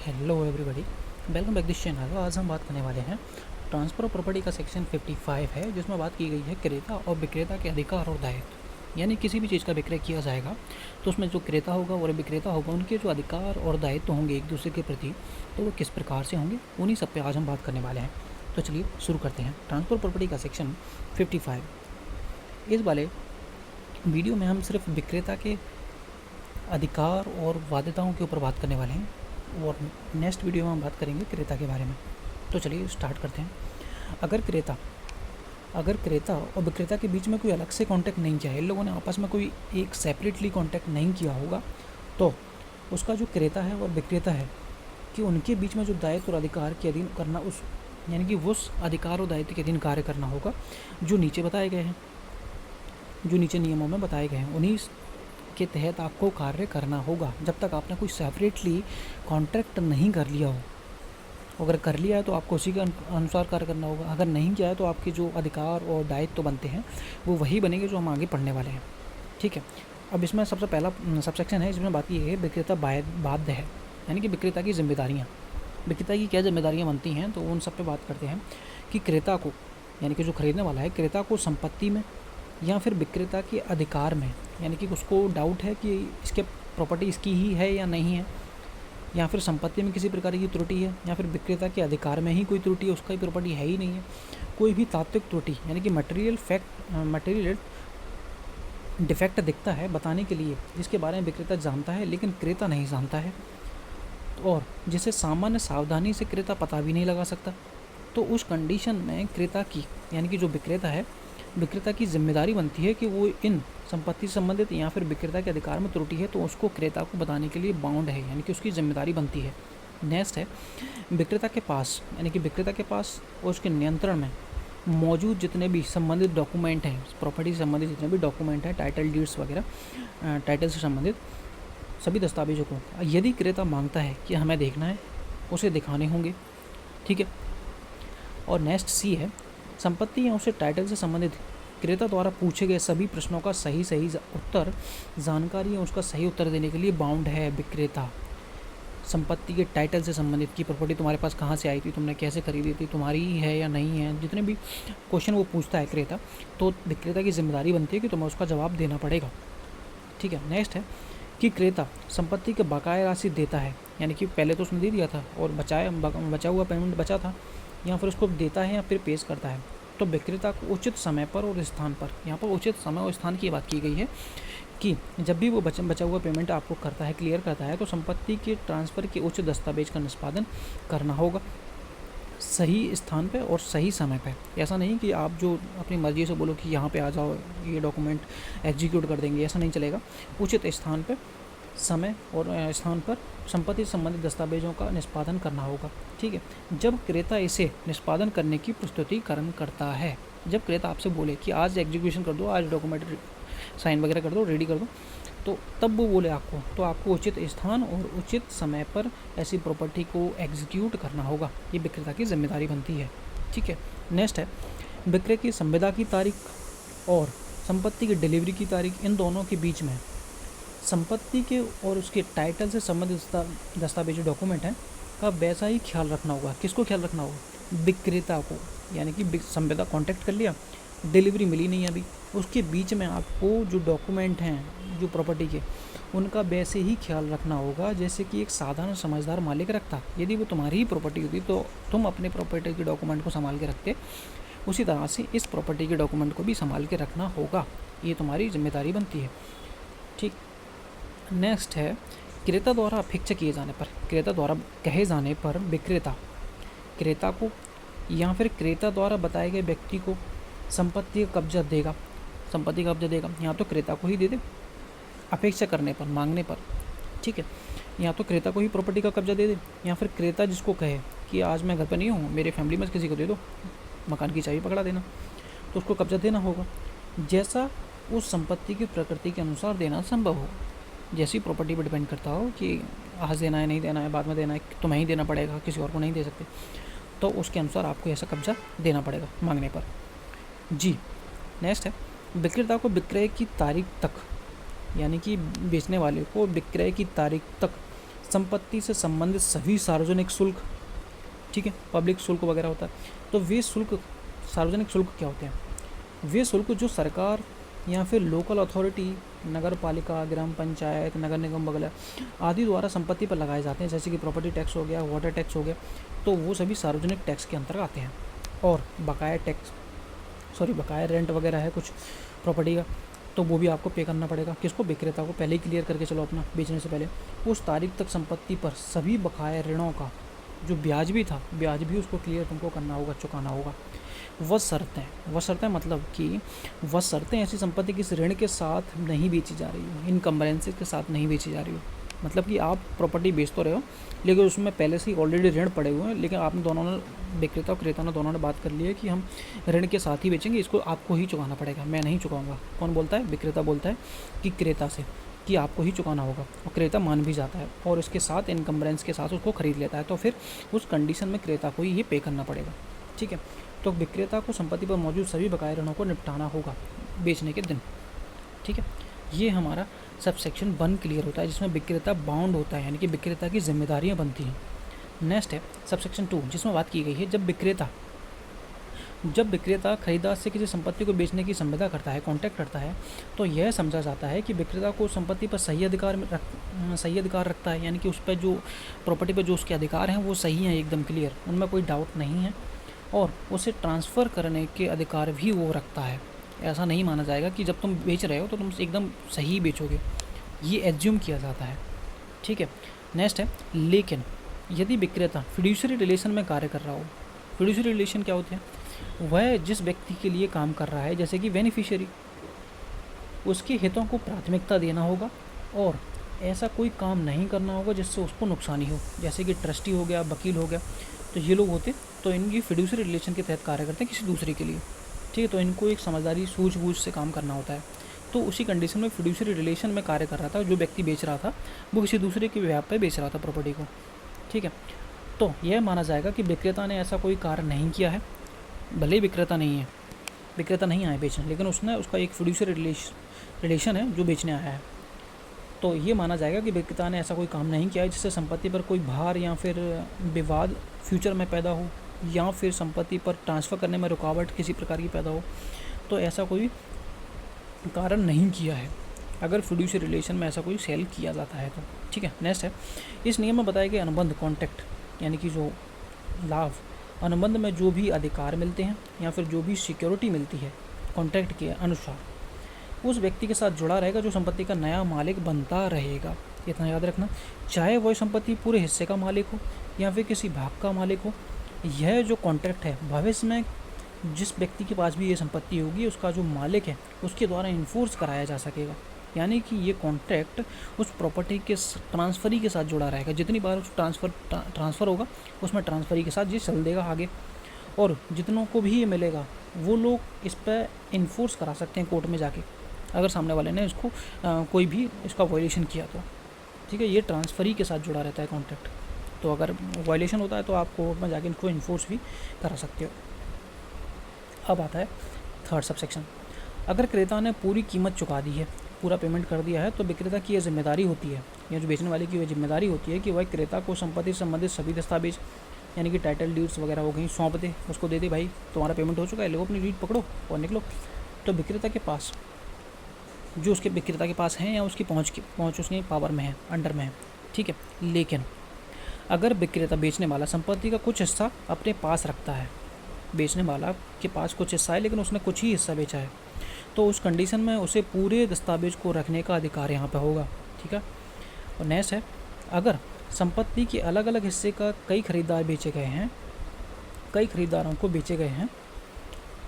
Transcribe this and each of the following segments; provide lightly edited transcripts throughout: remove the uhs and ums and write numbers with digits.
Hello everybody, welcome back this channel. आज हम बात करने वाले हैं ट्रांसफ़र ऑफ प्रॉपर्टी का सेक्शन 55 है, जिसमें बात की गई है क्रेता और विक्रेता के अधिकार और दायित्व। यानी किसी भी चीज़ का विक्रय किया जाएगा तो उसमें जो क्रेता होगा और विक्रेता होगा, उनके जो अधिकार और दायित्व होंगे एक दूसरे के प्रति, तो वो किस प्रकार से होंगे, उन्हीं सब पे आज हम बात करने वाले हैं। तो चलिए शुरू करते हैं। ट्रांसफ़र प्रॉपर्टी का सेक्शन 55। इस वाले वीडियो में हम सिर्फ विक्रेता के अधिकार और बाध्यताओं के ऊपर बात करने वाले हैं, और नेक्स्ट वीडियो में हम बात करेंगे क्रेता के बारे में। तो चलिए स्टार्ट करते हैं। अगर क्रेता और विक्रेता के बीच में कोई अलग से कांटेक्ट नहीं किया है, इन लोगों ने आपस में कोई एक सेपरेटली कांटेक्ट नहीं किया होगा, तो उसका जो क्रेता है और विक्रेता है कि उनके बीच में जो दायित्व और अधिकार के अधीन करना, उस यानी कि उस अधिकार और दायित्व के अधीन कार्य करना होगा जो नीचे बताए गए हैं, जो नीचे नियमों में बताए गए हैं, उन्हीं के तहत आपको कार्य करना होगा। जब तक आपने कोई सेपरेटली कॉन्ट्रैक्ट नहीं कर लिया हो, अगर कर लिया है तो आपको उसी के अनुसार कार्य करना होगा। अगर नहीं किया है तो आपके जो अधिकार और दायित्व तो बनते हैं वो वही बनेंगे जो हम आगे पढ़ने वाले हैं। ठीक है, अब इसमें सबसे पहला सबसेक्शन है, इसमें बात ये है विक्रेता बाध्य है, यानी कि विक्रेता की जिम्मेदारियाँ। विक्रेता की क्या जिम्मेदारियाँ बनती हैं, तो उन सब पे बात करते हैं कि क्रेता को, यानी कि जो खरीदने वाला है, क्रेता को संपत्ति में या फिर विक्रेता के अधिकार में, यानी कि उसको डाउट है कि इसके प्रॉपर्टी इसकी ही है या नहीं है, या फिर संपत्ति में किसी प्रकार की त्रुटि है, या फिर विक्रेता के अधिकार में ही कोई त्रुटि है, उसका ही प्रॉपर्टी है ही नहीं है, कोई भी तात्विक त्रुटि यानी कि मटेरियल डिफेक्ट दिखता है बताने के लिए, जिसके बारे में विक्रेता जानता है लेकिन क्रेता नहीं जानता है, और जिसे सामान्य सावधानी से क्रेता पता भी नहीं लगा सकता, तो उस कंडीशन में क्रेता की, यानी कि जो विक्रेता है, विक्रेता की जिम्मेदारी बनती है कि वो इन संपत्ति से संबंधित या फिर विक्रेता के अधिकार में त्रुटि है तो उसको क्रेता को बताने के लिए बाउंड है, यानी कि उसकी जिम्मेदारी बनती है। नेक्स्ट है विक्रेता के पास, यानी कि विक्रेता के पास और उसके नियंत्रण में मौजूद जितने भी संबंधित डॉक्यूमेंट हैं, प्रॉपर्टी से संबंधित जितने भी डॉक्यूमेंट हैं, टाइटल डीड्स वगैरह, टाइटल से संबंधित सभी दस्तावेजों को यदि क्रेता मांगता है कि हमें देखना है, उसे दिखाने होंगे। ठीक है, और नेक्स्ट सी है संपत्ति या उसे टाइटल से संबंधित क्रेता द्वारा पूछे गए सभी प्रश्नों का सही उत्तर जानकारी या उसका सही उत्तर देने के लिए बाउंड है विक्रेता। संपत्ति के टाइटल से संबंधित की प्रॉपर्टी तुम्हारे पास कहाँ से आई थी, तुमने कैसे खरीदी थी, तुम्हारी ही है या नहीं है, जितने भी क्वेश्चन वो पूछता है क्रेता, तो विक्रेता की जिम्मेदारी बनती है कि तुम्हें उसका जवाब देना पड़ेगा। ठीक है, नेक्स्ट है कि क्रेता संपत्ति के बकाया राशि देता है, यानी कि पहले तो उसने दे दिया था और बचा हुआ पेमेंट बचा था, या फिर उसको देता है या फिर पेश करता है, तो विक्रेता को उचित समय पर और स्थान पर, यहाँ पर उचित समय और स्थान की बात की गई है कि जब भी वो बचा हुआ पेमेंट आपको करता है, क्लियर करता है, तो संपत्ति के ट्रांसफ़र के उचित दस्तावेज का निष्पादन करना होगा सही स्थान पे और सही समय पे। ऐसा नहीं कि आप जो अपनी मर्ज़ी से बोलो कि यहाँ पे आ जाओ, ये डॉक्यूमेंट एग्जीक्यूट कर देंगे, ऐसा नहीं चलेगा। उचित स्थान पे, समय और स्थान पर संपत्ति से संबंधित दस्तावेजों का निष्पादन करना होगा। ठीक है, जब क्रेता इसे निष्पादन करने की प्रस्तुतिकरण करता है, जब क्रेता आपसे बोले कि आज एग्जीक्यूशन कर दो, आज डॉक्यूमेंट साइन वगैरह कर दो, रेडी कर दो, तो तब वो बोले आपको, तो आपको उचित स्थान और उचित समय पर ऐसी प्रॉपर्टी को एग्जीक्यूट करना होगा। ये विक्रेता की जिम्मेदारी बनती है। ठीक है, नेक्स्ट है विक्रय की संविदा की तारीख और संपत्ति की डिलीवरी की तारीख, इन दोनों के बीच में संपत्ति के और उसके टाइटल से संबंधित दस्तावेजी डॉक्यूमेंट हैं का वैसा ही ख्याल रखना होगा। किसको ख्याल रखना होगा? विक्रेता को, यानी कि संविदा कॉन्टैक्ट कर लिया, डिलीवरी मिली नहीं अभी, उसके बीच में आपको जो डॉक्यूमेंट हैं जो प्रॉपर्टी के, उनका वैसे ही ख्याल रखना होगा जैसे कि एक साधारण समझदार मालिक रखता। यदि वो तुम्हारी ही प्रॉपर्टी होती तो तुम अपने प्रॉपर्टी के डॉक्यूमेंट को संभाल के रखते, उसी तरह से इस प्रॉपर्टी के डॉक्यूमेंट को भी संभाल के रखना होगा, ये तुम्हारी जिम्मेदारी बनती है। ठीक, नेक्स्ट है क्रेता द्वारा अपेक्षा किए जाने पर, क्रेता द्वारा कहे जाने पर विक्रेता क्रेता को या फिर क्रेता द्वारा बताए गए व्यक्ति को संपत्ति का कब्जा देगा, या तो क्रेता को ही दे दे अपेक्षा करने पर, मांगने पर। ठीक है, या तो क्रेता को ही प्रॉपर्टी का कब्जा दे दे, या फिर क्रेता जिसको कहे कि आज मैं घर पर नहीं हूँ, मेरे फैमिली में किसी को दे दो, मकान की चाबी पकड़ा देना, तो उसको कब्जा देना होगा, जैसा उस संपत्ति की प्रकृति के अनुसार देना संभव हो। जैसी प्रॉपर्टी पर डिपेंड करता हो कि आज देना है, नहीं देना है, बाद में देना है, तुम्हें ही देना पड़ेगा, किसी और को नहीं दे सकते, तो उसके अनुसार आपको ऐसा कब्जा देना पड़ेगा मांगने पर। जी, नेक्स्ट है विक्रेता को विक्रय की तारीख तक, यानी कि बेचने वाले को विक्रय की तारीख तक संपत्ति से संबंधित सभी सार्वजनिक शुल्क, ठीक है, पब्लिक शुल्क वगैरह होता है। तो वे शुल्क, सार्वजनिक शुल्क क्या होते हैं? वे शुल्क जो सरकार या फिर लोकल अथॉरिटी, नगर पालिका, ग्राम पंचायत, नगर निगम वगैरह आदि द्वारा संपत्ति पर लगाए जाते हैं, जैसे कि प्रॉपर्टी टैक्स हो गया, वाटर टैक्स हो गया, तो वो सभी सार्वजनिक टैक्स के अंतर्गत आते हैं। और बकाया रेंट वगैरह है कुछ प्रॉपर्टी का, तो वो भी आपको पे करना पड़ेगा। किसको? विक्रेता को। पहले ही क्लियर करके चलो अपना, बेचने से पहले उस तारीख तक संपत्ति पर सभी बकाया ऋणों का जो ब्याज भी था, ब्याज भी उसको क्लियर तुमको करना होगा, चुकाना होगा। वह शर्तें मतलब कि वह शर्तें ऐसी संपत्ति किस ऋण के साथ नहीं बेची जा रही हो, इनकम्बरेंसेस के साथ नहीं बेची जा रही हो। मतलब कि आप प्रॉपर्टी बेच तो रहे हो, लेकिन उसमें पहले से ही ऑलरेडी ऋण पड़े हुए हैं, लेकिन आपने दोनों ने, विक्रेता और क्रेता ने दोनों ने बात कर ली है कि हम ऋण के साथ ही बेचेंगे, इसको आपको ही चुकाना पड़ेगा, मैं नहीं चुकाऊंगा। कौन बोलता है? विक्रेता बोलता है कि क्रेता से कि आपको ही चुकाना होगा, और क्रेता मान भी जाता है और इसके साथ इनकम्बरेंस के साथ उसको खरीद लेता है। तो फिर उस कंडीशन में क्रेता को ही ये पे करना पड़ेगा, ठीक है। तो विक्रेता को संपत्ति पर मौजूद सभी बकाया ऋणों को निपटाना होगा बेचने के दिन, ठीक है। ये हमारा सब सेक्शन 1 क्लियर होता है, जिसमें विक्रेता बाउंड होता है, यानी कि विक्रेता की जिम्मेदारियां बनती हैं। नेक्स्ट है सब सेक्शन 2, जिसमें बात की गई है जब विक्रेता खरीदार से किसी संपत्ति को बेचने की संविदा करता है, कॉन्टैक्ट करता है, तो यह समझा जाता है कि विक्रेता को संपत्ति पर सही अधिकार रखता है, यानी कि उस पर जो प्रॉपर्टी पर जो उसके अधिकार हैं वो सही हैं, एकदम क्लियर, उनमें कोई डाउट नहीं है, और उसे ट्रांसफ़र करने के अधिकार भी वो रखता है। ऐसा नहीं माना जाएगा कि जब तुम बेच रहे हो तो तुम एकदम सही बेचोगे, ये एज्यूम किया जाता है, ठीक है। नेक्स्ट है लेकिन यदि विक्रेता फिड्यूशियरी रिलेशन में कार्य कर रहा हो। फिड्यूशियरी रिलेशन क्या होते हैं? वह जिस व्यक्ति के लिए काम कर रहा है, जैसे कि बेनिफिशियरी, उसके हितों को प्राथमिकता देना होगा और ऐसा कोई काम नहीं करना होगा जिससे उसको नुकसानी हो, जैसे कि ट्रस्टी हो गया, वकील हो गया, तो ये लोग होते, तो इनकी फिड्यूशियरी रिलेशन के तहत कार्य करते हैं किसी दूसरे के लिए, ठीक है। तो इनको एक समझदारी, सूझबूझ से काम करना होता है। तो उसी कंडीशन में फिड्यूशियरी रिलेशन में कार्य कर रहा था, जो व्यक्ति बेच रहा था वो किसी दूसरे के व्यापार पे बेच रहा था प्रॉपर्टी को, ठीक है। तो यह माना जाएगा कि विक्रेता ने ऐसा कोई कार्य नहीं किया है, भले ही विक्रेता नहीं आया बेचने, लेकिन उसका एक फिड्यूशियरी रिलेशन है जो बेचने आया है। तो ये माना जाएगा कि विक्रेता ने ऐसा कोई काम नहीं किया है जिससे संपत्ति पर कोई भार या फिर विवाद फ्यूचर में पैदा हो, या फिर संपत्ति पर ट्रांसफ़र करने में रुकावट किसी प्रकार की पैदा हो। तो ऐसा कोई कारण नहीं किया है अगर फिड्यूशियरी रिलेशन में ऐसा कोई सेल किया जाता है तो, ठीक है। नेक्स्ट है इस नियम में बताया गया अनुबंध, कॉन्ट्रैक्ट, यानी कि जो लाभ, अनुबंध में जो भी अधिकार मिलते हैं या फिर जो भी सिक्योरिटी मिलती है कॉन्ट्रैक्ट के अनुसार, उस व्यक्ति के साथ जुड़ा रहेगा जो संपत्ति का नया मालिक बनता रहेगा। इतना याद रखना, चाहे वह संपत्ति पूरे हिस्से का मालिक हो या फिर किसी भाग का मालिक हो, यह जो कॉन्ट्रैक्ट है भविष्य में जिस व्यक्ति के पास भी ये संपत्ति होगी उसका जो मालिक है उसके द्वारा इन्फोर्स कराया जा सकेगा। यानी कि ये कॉन्ट्रैक्ट उस प्रॉपर्टी के ट्रांसफरी के साथ जुड़ा रहेगा, जितनी बार उस ट्रांसफ़र होगा उसमें ट्रांसफरी के साथ ये चल देगा आगे, और जितनों को भी ये मिलेगा वो लोग इस पर इन्फोर्स करा सकते हैं कोर्ट में जाके, अगर सामने वाले ने इसको कोई भी इसका वायलेशन किया तो, ठीक है। ये ट्रांसफरी के साथ जुड़ा रहता है कॉन्ट्रैक्ट, तो अगर वायलेशन होता है तो आप कोर्ट में जाके इनको इन्फोर्स भी करा सकते हो। अब आता है थर्ड सब सेक्शन, अगर क्रेता ने पूरी कीमत चुका दी है, पूरा पेमेंट कर दिया है, तो विक्रेता की यह जिम्मेदारी होती है, या जो बेचने वाले की वह जिम्मेदारी होती है कि वह क्रेता को संपत्ति से संबंधित सभी दस्तावेज, यानी कि टाइटल डीड्स वगैरह हो गई, सौंप दे, उसको दे दे, भाई तुम्हारा पेमेंट हो चुका है, लो अपनी डीड पकड़ो और निकलो। तो विक्रेता के पास जो उसके विक्रेता के पास हैं या उसकी पहुँच उसके पावर में है, अंडर में है, ठीक है। लेकिन अगर विक्रेता बेचने वाला संपत्ति का कुछ हिस्सा अपने पास रखता है, बेचने वाला के पास कुछ हिस्सा है लेकिन उसने कुछ ही हिस्सा बेचा है, तो उस कंडीशन में उसे पूरे दस्तावेज को रखने का अधिकार यहाँ पे होगा, ठीक है। और नेक्स्ट है, अगर संपत्ति के अलग अलग हिस्से का कई खरीदारों को बेचे गए हैं,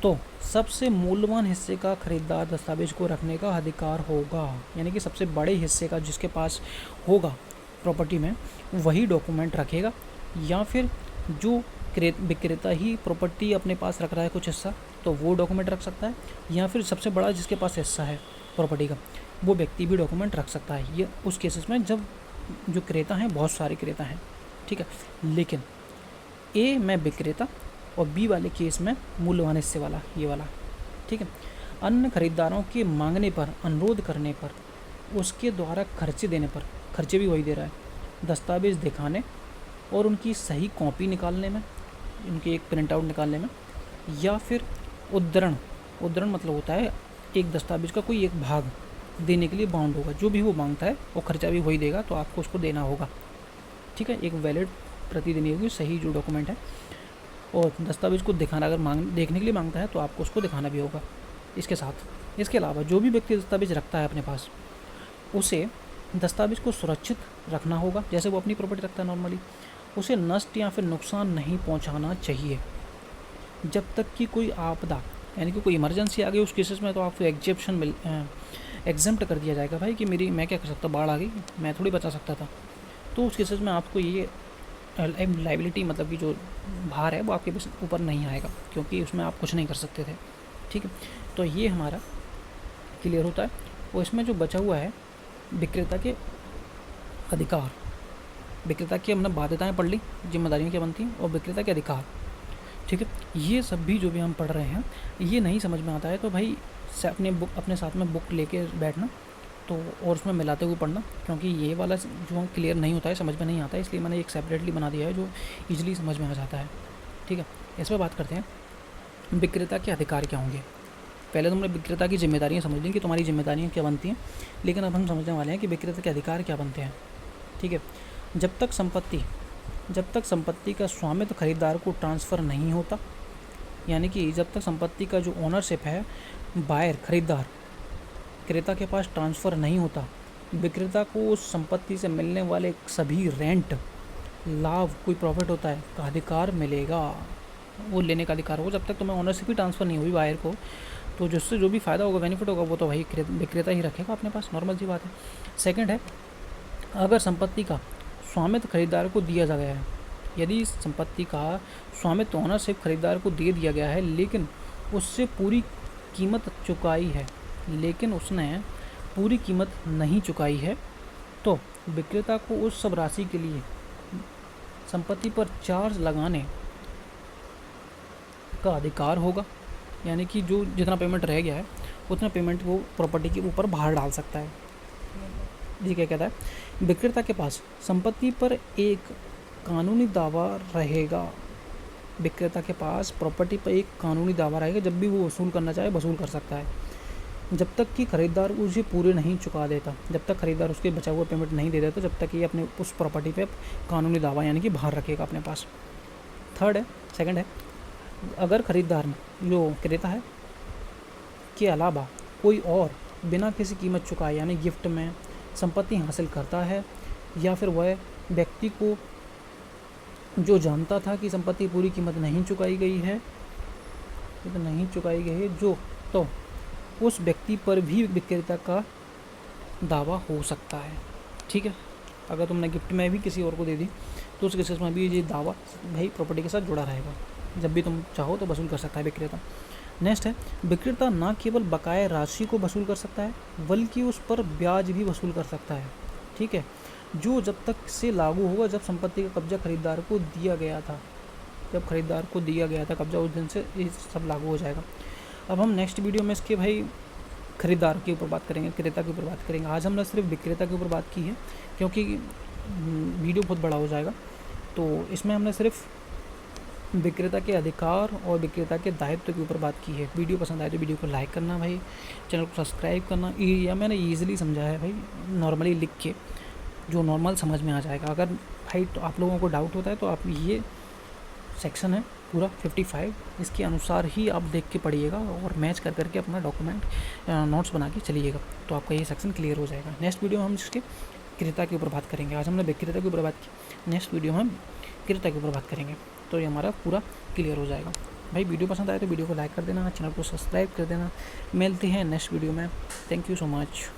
तो सबसे मूल्यवान हिस्से का खरीदार दस्तावेज को रखने का अधिकार होगा, यानी कि सबसे बड़े हिस्से का जिसके पास होगा प्रॉपर्टी में वही डॉक्यूमेंट रखेगा, या फिर जो विक्रेता ही प्रॉपर्टी अपने पास रख रहा है कुछ हिस्सा तो वो डॉक्यूमेंट रख सकता है, या फिर सबसे बड़ा जिसके पास हिस्सा है प्रॉपर्टी का वो व्यक्ति भी डॉक्यूमेंट रख सकता है। ये उस केसेस में जब जो क्रेता हैं बहुत सारे क्रेता हैं, ठीक है। लेकिन ए में विक्रेता और बी वाले केस में मूल्यवान हिस्से वाला, ये वाला, ठीक है। अन्य खरीदारों के मांगने पर, अनुरोध करने पर, उसके द्वारा खर्चे देने पर, खर्चे भी वही दे रहा है, दस्तावेज़ दिखाने और उनकी सही कॉपी निकालने में, उनकी एक प्रिंट आउट निकालने में, या फिर उद्धरण मतलब होता है एक दस्तावेज़ का कोई एक भाग देने के लिए बाउंड होगा, जो भी वो मांगता है वो खर्चा भी वही देगा, तो आपको उसको देना होगा। ठीक है, एक वैलिड प्रति देनी होगी, सही जो डॉक्यूमेंट है, और दस्तावेज़ को दिखाना अगर देखने के लिए मांगता है तो आपको उसको दिखाना भी होगा इसके साथ। इसके अलावा जो भी व्यक्ति दस्तावेज़ रखता है अपने पास, उसे दस्तावेज़ को सुरक्षित रखना होगा, जैसे वो अपनी प्रॉपर्टी रखता है नॉर्मली। उसे नष्ट या फिर नुकसान नहीं पहुंचाना चाहिए जब तक कि कोई आपदा यानी कि कोई इमरजेंसी आ गई, उस केसेस में तो आपको एग्जम्प्ट कर दिया जाएगा भाई कि मैं क्या कर सकता, बाढ़ आ गई, मैं थोड़ी बचा सकता था, तो उस केसेस में आपको ये लाइबिलिटी मतलब कि जो भार है वो आपके ऊपर नहीं आएगा, क्योंकि उसमें आप कुछ नहीं कर सकते थे। ठीक है, तो ये हमारा क्लियर होता है। और इसमें जो बचा हुआ है विक्रेता के अधिकार, विक्रेता की हमने बाध्यताएं पढ़ ली, जिम्मेदारियां क्या बनती हैं, और विक्रेता के अधिकार। ठीक है, ये सब भी जो भी हम पढ़ रहे हैं, ये नहीं समझ में आता है तो भाई अपने साथ में बुक लेके बैठना, तो और उसमें मिलाते हुए पढ़ना, क्योंकि ये वाला जो क्लियर नहीं होता है, समझ में नहीं आता है, इसलिए मैंने एक सेपरेटली बना दिया है जो ईजिली समझ में आ जाता है। ठीक है, इस पर बात करते हैं विक्रेता के अधिकार क्या होंगे। पहले तो हमने विक्रेता की जिम्मेदारियाँ समझ ली कि तुम्हारी जिम्मेदारियाँ क्या बनती हैं, लेकिन अब हम समझने वाले हैं कि विक्रेता के अधिकार क्या बनते हैं। ठीक है, जब तक संपत्ति का स्वामित्व खरीदार को ट्रांसफ़र नहीं होता, यानी कि जब तक संपत्ति का जो ओनरशिप है बायर खरीदार विक्रेता के पास ट्रांसफ़र नहीं होता, विक्रेता को उस संपत्ति से मिलने वाले सभी रेंट, लाभ, कोई प्रॉफिट होता है का अधिकार मिलेगा, वो लेने का अधिकार होगा। जब तक तुम्हें ओनरशिप ही ट्रांसफ़र नहीं हुई बायर को, तो जिससे जो भी फ़ायदा होगा, बेनिफिट होगा, वो तो भाई विक्रेता ही रखेगा अपने पास, नॉर्मल सी बात है। सेकंड है, अगर संपत्ति का स्वामित्व खरीदार को दिया जा गया है, यदि संपत्ति का स्वामित्व ओनरशिप खरीदार को दे दिया गया है, लेकिन उससे पूरी कीमत चुकाई है, लेकिन उसने पूरी कीमत नहीं चुकाई है, तो विक्रेता को उस सब राशि के लिए संपत्ति पर चार्ज लगाने का अधिकार होगा, यानी कि जो जितना पेमेंट रह गया है उतना पेमेंट वो प्रॉपर्टी के ऊपर बाहर डाल सकता है। ये क्या कहता है, विक्रेता के पास संपत्ति पर एक कानूनी दावा रहेगा, विक्रेता के पास प्रॉपर्टी पर एक कानूनी दावा रहेगा, जब भी वो वसूल करना चाहे वसूल कर सकता है, जब तक कि खरीदार उसे पूरे नहीं चुका देता, जब तक खरीदार उसके बचा हुआ पेमेंट नहीं दे देता, जब तक ये अपने उस प्रॉपर्टी पे कानूनी दावा यानी कि बाहर रखेगा अपने पास। सेकंड है, अगर खरीदार ने जो क्रेता है के अलावा कोई और बिना किसी कीमत चुकाए यानी गिफ्ट में संपत्ति हासिल करता है, या फिर वह व्यक्ति को जो जानता था कि संपत्ति पूरी कीमत नहीं चुकाई गई है, तो उस व्यक्ति पर भी विक्रेता का दावा हो सकता है। ठीक है, अगर तुमने गिफ्ट में भी किसी और को दे दी तो उस केसेस में भी ये दावा भाई प्रॉपर्टी के साथ जुड़ा रहेगा, जब भी तुम चाहो तो वसूल कर सकता है विक्रेता। नेक्स्ट है, विक्रेता न केवल बकाया राशि को वसूल कर सकता है, बल्कि उस पर ब्याज भी वसूल कर सकता है। ठीक है, जो जब तक से लागू होगा जब संपत्ति का कब्जा खरीदार को दिया गया था, जब खरीदार को दिया गया था कब्जा, उस दिन से ये सब लागू हो जाएगा। अब हम नेक्स्ट वीडियो में इसके भाई खरीदार के ऊपर बात करेंगे, क्रेता के ऊपर बात करेंगे। आज हमने सिर्फ विक्रेता के ऊपर बात की है, क्योंकि वीडियो बहुत बड़ा हो जाएगा, तो इसमें हमने सिर्फ विक्रेता के अधिकार और विक्रेता के दायित्व के ऊपर बात की है। वीडियो पसंद आए तो वीडियो को लाइक करना भाई, चैनल को सब्सक्राइब करना, या मैंने ईजिली समझाया है भाई, नॉर्मली लिख के, जो नॉर्मल समझ में आ जाएगा। अगर भाई तो आप लोगों को डाउट होता है तो आप ये सेक्शन है पूरा 55, इसके अनुसार ही आप देख के पढ़िएगा और मैच कर करके अपना डॉक्यूमेंट नोट्स बना के चलिएगा, तो आपका ये सेक्शन क्लियर हो जाएगा। नेक्स्ट वीडियो में हम इसके क्रेता के ऊपर बात करेंगे। आज हमने विक्रेता के ऊपर बात की, नेक्स्ट वीडियो में हम क्रेता के ऊपर बात करेंगे, तो ये हमारा पूरा क्लियर हो जाएगा। भाई वीडियो पसंद आए तो वीडियो को लाइक कर देना, चैनल को सब्सक्राइब कर देना। मिलते हैं नेक्स्ट वीडियो में। Thank you so much.